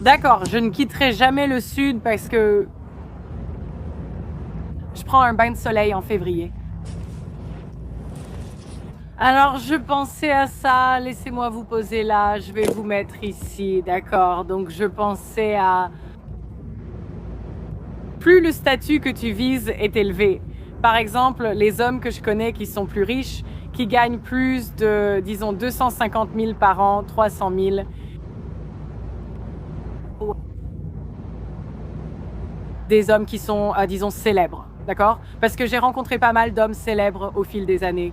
D'accord, je ne quitterai jamais le sud parce que je prends un bain de soleil en février. Alors, je pensais à ça, laissez-moi vous poser là, je vais vous mettre ici, d'accord? Donc, je pensais à plus le statut que tu vises est élevé. Par exemple, les hommes que je connais qui sont plus riches, qui gagnent plus de, disons, 250 000 par an, 300 000. Des hommes qui sont, disons, célèbres, d'accord? Parce que j'ai rencontré pas mal d'hommes célèbres au fil des années.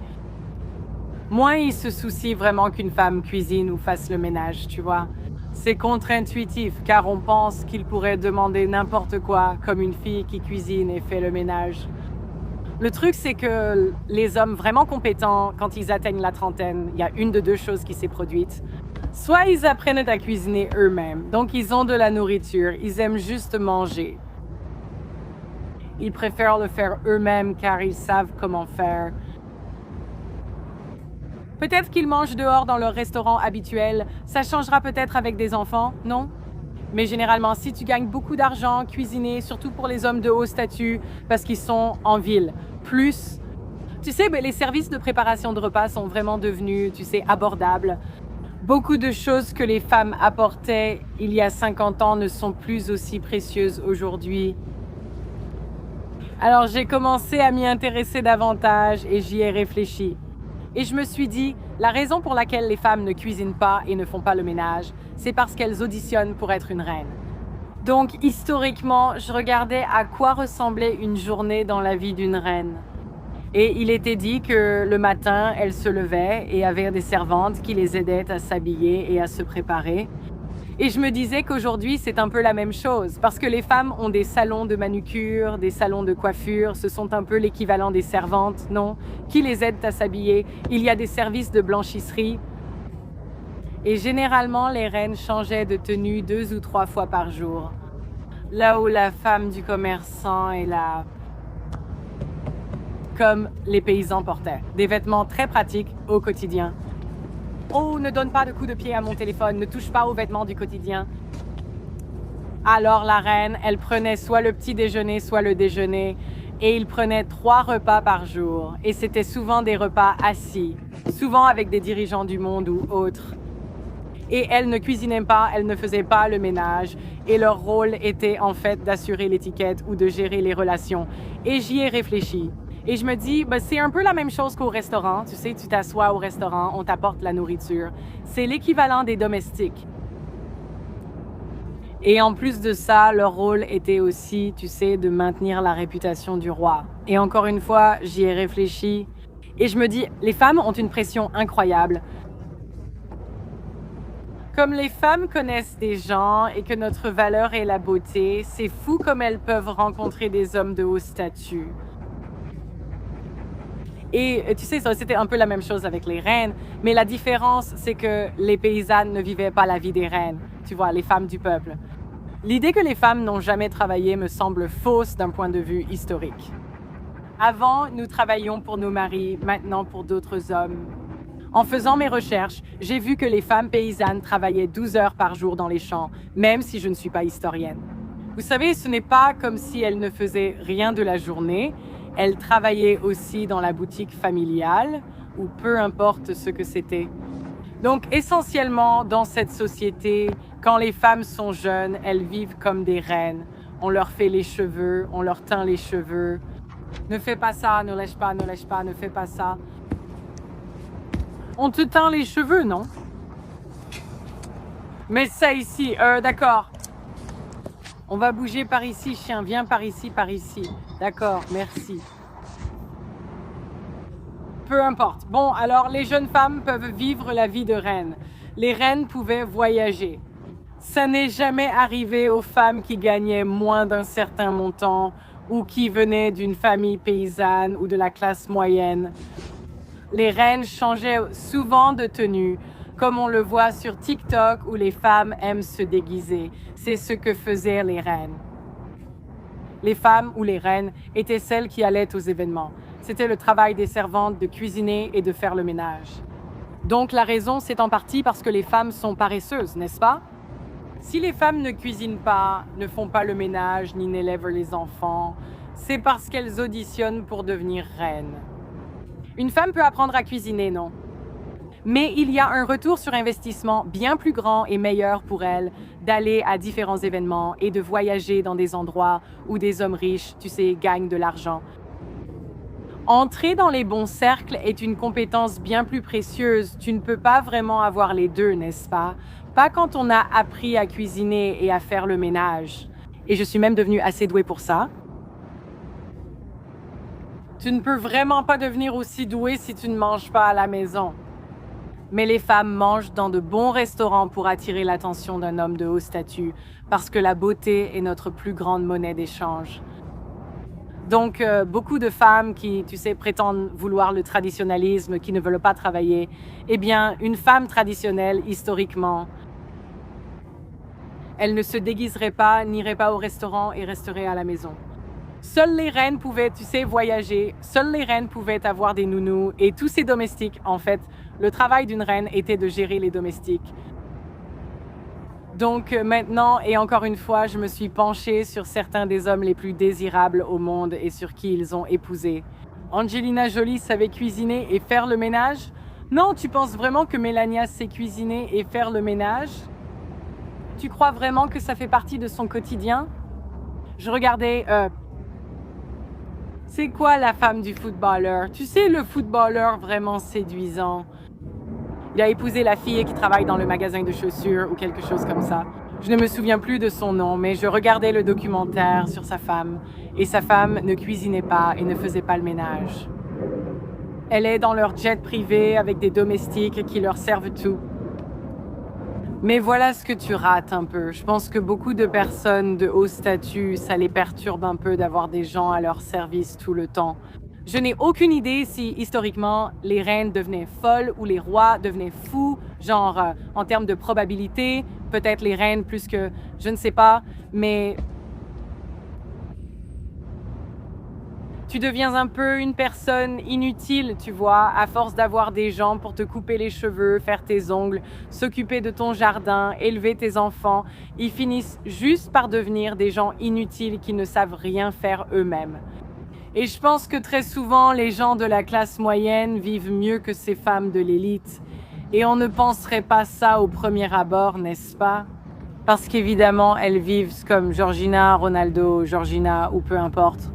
Moins ils se soucient vraiment qu'une femme cuisine ou fasse le ménage, tu vois. C'est contre-intuitif, car on pense qu'ils pourraient demander n'importe quoi, comme une fille qui cuisine et fait le ménage. Le truc, c'est que les hommes vraiment compétents, quand ils atteignent la trentaine, il y a une de deux choses qui s'est produite. Soit ils apprennent à cuisiner eux-mêmes, donc ils ont de la nourriture, ils aiment juste manger. Ils préfèrent le faire eux-mêmes car ils savent comment faire. Peut-être qu'ils mangent dehors dans leur restaurant habituel. Ça changera peut-être avec des enfants, non? Mais généralement, si tu gagnes beaucoup d'argent, cuisiner, surtout pour les hommes de haut statut, parce qu'ils sont en ville, plus... Tu sais, les services de préparation de repas sont vraiment devenus, tu sais, abordables. Beaucoup de choses que les femmes apportaient il y a 50 ans ne sont plus aussi précieuses aujourd'hui. Alors j'ai commencé à m'y intéresser davantage et j'y ai réfléchi. Et je me suis dit, la raison pour laquelle les femmes ne cuisinent pas et ne font pas le ménage, c'est parce qu'elles auditionnent pour être une reine. Donc, historiquement, je regardais à quoi ressemblait une journée dans la vie d'une reine. Et il était dit que le matin, elles se levaient et avaient des servantes qui les aidaient à s'habiller et à se préparer. Et je me disais qu'aujourd'hui, c'est un peu la même chose, parce que les femmes ont des salons de manucure, des salons de coiffure, ce sont un peu l'équivalent des servantes, non? Qui les aident à s'habiller. Il y a des services de blanchisserie. Et généralement, les reines changeaient de tenue 2 ou 3 fois par jour. Là où la femme du commerçant est là, comme les paysans portaient. Des vêtements très pratiques au quotidien. Oh, ne donne pas de coup de pied à mon téléphone, ne touche pas aux vêtements du quotidien. Alors la reine, elle prenait soit le petit déjeuner, soit le déjeuner, et il prenait 3 repas par jour. Et c'était souvent des repas assis, souvent avec des dirigeants du monde ou autres. Et elle ne cuisinait pas, elle ne faisait pas le ménage, et leur rôle était en fait d'assurer l'étiquette ou de gérer les relations. Et j'y ai réfléchi. Et je me dis, c'est un peu la même chose qu'au restaurant. Tu sais, tu t'assois au restaurant, on t'apporte la nourriture. C'est l'équivalent des domestiques. Et en plus de ça, leur rôle était aussi, tu sais, de maintenir la réputation du roi. Et encore une fois, j'y ai réfléchi. Et je me dis, les femmes ont une pression incroyable. Comme les femmes connaissent des gens et que notre valeur est la beauté, c'est fou comme elles peuvent rencontrer des hommes de haut statut. Et tu sais, c'était un peu la même chose avec les reines, mais la différence, c'est que les paysannes ne vivaient pas la vie des reines, tu vois, les femmes du peuple. L'idée que les femmes n'ont jamais travaillé me semble fausse d'un point de vue historique. Avant, nous travaillions pour nos maris, maintenant pour d'autres hommes. En faisant mes recherches, j'ai vu que les femmes paysannes travaillaient 12 heures par jour dans les champs, même si je ne suis pas historienne. Vous savez, ce n'est pas comme si elles ne faisaient rien de la journée. Elles travaillaient aussi dans la boutique familiale, ou peu importe ce que c'était. Donc, essentiellement, dans cette société, quand les femmes sont jeunes, elles vivent comme des reines. On leur fait les cheveux, on leur teint les cheveux. Ne fais pas ça, ne lèche pas, ne fais pas ça. On te teint les cheveux, non? Mets ça ici, d'accord. On va bouger par ici, chien, viens par ici, par ici. D'accord, merci. Peu importe. Bon, alors les jeunes femmes peuvent vivre la vie de reine. Les reines pouvaient voyager. Ça n'est jamais arrivé aux femmes qui gagnaient moins d'un certain montant ou qui venaient d'une famille paysanne ou de la classe moyenne. Les reines changeaient souvent de tenue, comme on le voit sur TikTok où les femmes aiment se déguiser. C'est ce que faisaient les reines. Les femmes ou les reines étaient celles qui allaient aux événements. C'était le travail des servantes de cuisiner et de faire le ménage. Donc la raison, c'est en partie parce que les femmes sont paresseuses, n'est-ce pas? Si les femmes ne cuisinent pas, ne font pas le ménage, ni n'élèvent les enfants, c'est parce qu'elles auditionnent pour devenir reines. Une femme peut apprendre à cuisiner, non? Mais il y a un retour sur investissement bien plus grand et meilleur pour elle d'aller à différents événements et de voyager dans des endroits où des hommes riches, tu sais, gagnent de l'argent. Entrer dans les bons cercles est une compétence bien plus précieuse. Tu ne peux pas vraiment avoir les deux, n'est-ce pas? Pas quand on a appris à cuisiner et à faire le ménage. Et je suis même devenue assez douée pour ça. Tu ne peux vraiment pas devenir aussi douée si tu ne manges pas à la maison. Mais les femmes mangent dans de bons restaurants pour attirer l'attention d'un homme de haut statut, parce que la beauté est notre plus grande monnaie d'échange. Donc, beaucoup de femmes qui, tu sais, prétendent vouloir le traditionnalisme, qui ne veulent pas travailler, eh bien, une femme traditionnelle, historiquement, elle ne se déguiserait pas, n'irait pas au restaurant et resterait à la maison. Seules les reines pouvaient, tu sais, voyager. Seules les reines pouvaient avoir des nounous et tous ces domestiques. En fait, le travail d'une reine était de gérer les domestiques. Donc maintenant, et encore une fois, je me suis penchée sur certains des hommes les plus désirables au monde et sur qui ils ont épousé. Angelina Jolie savait cuisiner et faire le ménage? Non, tu penses vraiment que Melania sait cuisiner et faire le ménage? Tu crois vraiment que ça fait partie de son quotidien? Je regardais... C'est quoi la femme du footballeur? Tu sais, le footballeur vraiment séduisant. Il a épousé la fille qui travaille dans le magasin de chaussures ou quelque chose comme ça. Je ne me souviens plus de son nom, mais je regardais le documentaire sur sa femme. Et sa femme ne cuisinait pas et ne faisait pas le ménage. Elle est dans leur jet privé avec des domestiques qui leur servent tout. Mais voilà ce que tu rates un peu. Je pense que beaucoup de personnes de haut statut, ça les perturbe un peu d'avoir des gens à leur service tout le temps. Je n'ai aucune idée si, historiquement, les reines devenaient folles ou les rois devenaient fous, genre en termes de probabilité, peut-être les reines plus que... Je ne sais pas, mais... Tu deviens un peu une personne inutile, tu vois, à force d'avoir des gens pour te couper les cheveux, faire tes ongles, s'occuper de ton jardin, élever tes enfants. Ils finissent juste par devenir des gens inutiles qui ne savent rien faire eux-mêmes. Et je pense que très souvent, les gens de la classe moyenne vivent mieux que ces femmes de l'élite. Et on ne penserait pas ça au premier abord, n'est-ce pas? Parce qu'évidemment, elles vivent comme Georgina, Ronaldo, Georgina ou peu importe.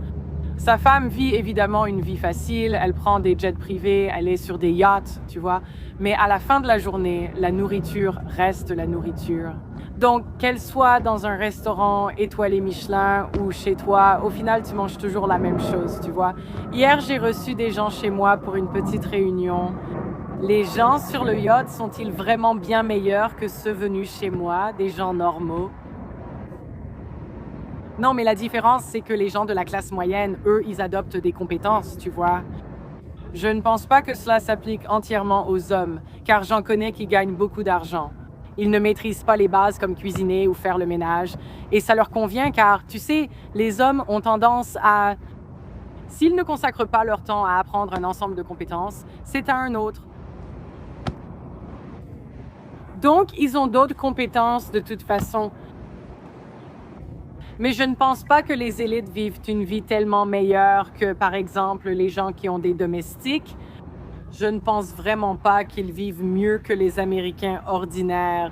Sa femme vit évidemment une vie facile, elle prend des jets privés, elle est sur des yachts, tu vois. Mais à la fin de la journée, la nourriture reste la nourriture. Donc, qu'elle soit dans un restaurant étoilé Michelin ou chez toi, au final, tu manges toujours la même chose, tu vois. Hier, j'ai reçu des gens chez moi pour une petite réunion. Les gens sur le yacht sont-ils vraiment bien meilleurs que ceux venus chez moi, des gens normaux? Non, mais la différence, c'est que les gens de la classe moyenne, eux, ils adoptent des compétences, tu vois. Je ne pense pas que cela s'applique entièrement aux hommes, car j'en connais qui gagnent beaucoup d'argent. Ils ne maîtrisent pas les bases comme cuisiner ou faire le ménage, et ça leur convient car, tu sais, les hommes ont tendance à... S'ils ne consacrent pas leur temps à apprendre un ensemble de compétences, c'est à un autre. Donc, ils ont d'autres compétences de toute façon. Mais je ne pense pas que les élites vivent une vie tellement meilleure que, par exemple, les gens qui ont des domestiques. Je ne pense vraiment pas qu'ils vivent mieux que les Américains ordinaires.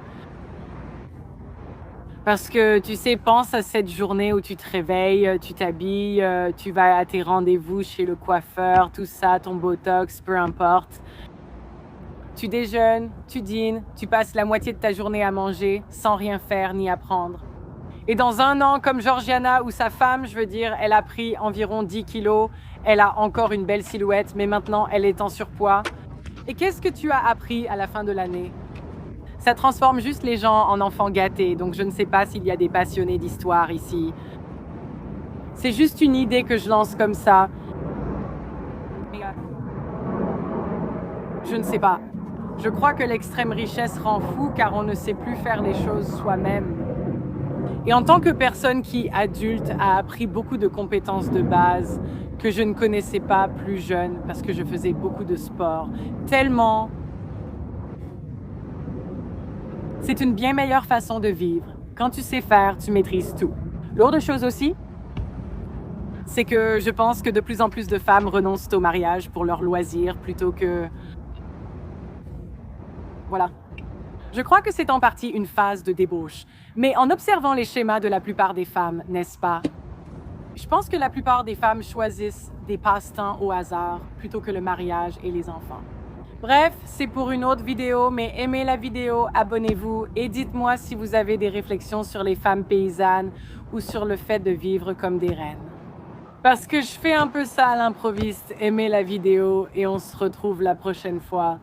Parce que, tu sais, pense à cette journée où tu te réveilles, tu t'habilles, tu vas à tes rendez-vous chez le coiffeur, tout ça, ton botox, peu importe. Tu déjeunes, tu dînes, tu passes la moitié de ta journée à manger sans rien faire ni apprendre. Et dans un an, comme Georgiana ou sa femme, je veux dire, elle a pris environ 10 kilos, elle a encore une belle silhouette, mais maintenant elle est en surpoids. Et qu'est-ce que tu as appris à la fin de l'année? Ça transforme juste les gens en enfants gâtés, donc je ne sais pas s'il y a des passionnés d'histoire ici. C'est juste une idée que je lance comme ça. Je ne sais pas. Je crois que l'extrême richesse rend fou car on ne sait plus faire les choses soi-même. Et en tant que personne qui, adulte, a appris beaucoup de compétences de base que je ne connaissais pas plus jeune parce que je faisais beaucoup de sport, tellement... C'est une bien meilleure façon de vivre. Quand tu sais faire, tu maîtrises tout. L'autre chose aussi, c'est que je pense que de plus en plus de femmes renoncent au mariage pour leur loisir plutôt que... Voilà. Je crois que c'est en partie une phase de débauche. Mais en observant les schémas de la plupart des femmes, n'est-ce pas? Je pense que la plupart des femmes choisissent des passe-temps au hasard plutôt que le mariage et les enfants. Bref, c'est pour une autre vidéo, mais aimez la vidéo, abonnez-vous et dites-moi si vous avez des réflexions sur les femmes paysannes ou sur le fait de vivre comme des reines. Parce que je fais un peu ça à l'improviste, aimez la vidéo et on se retrouve la prochaine fois.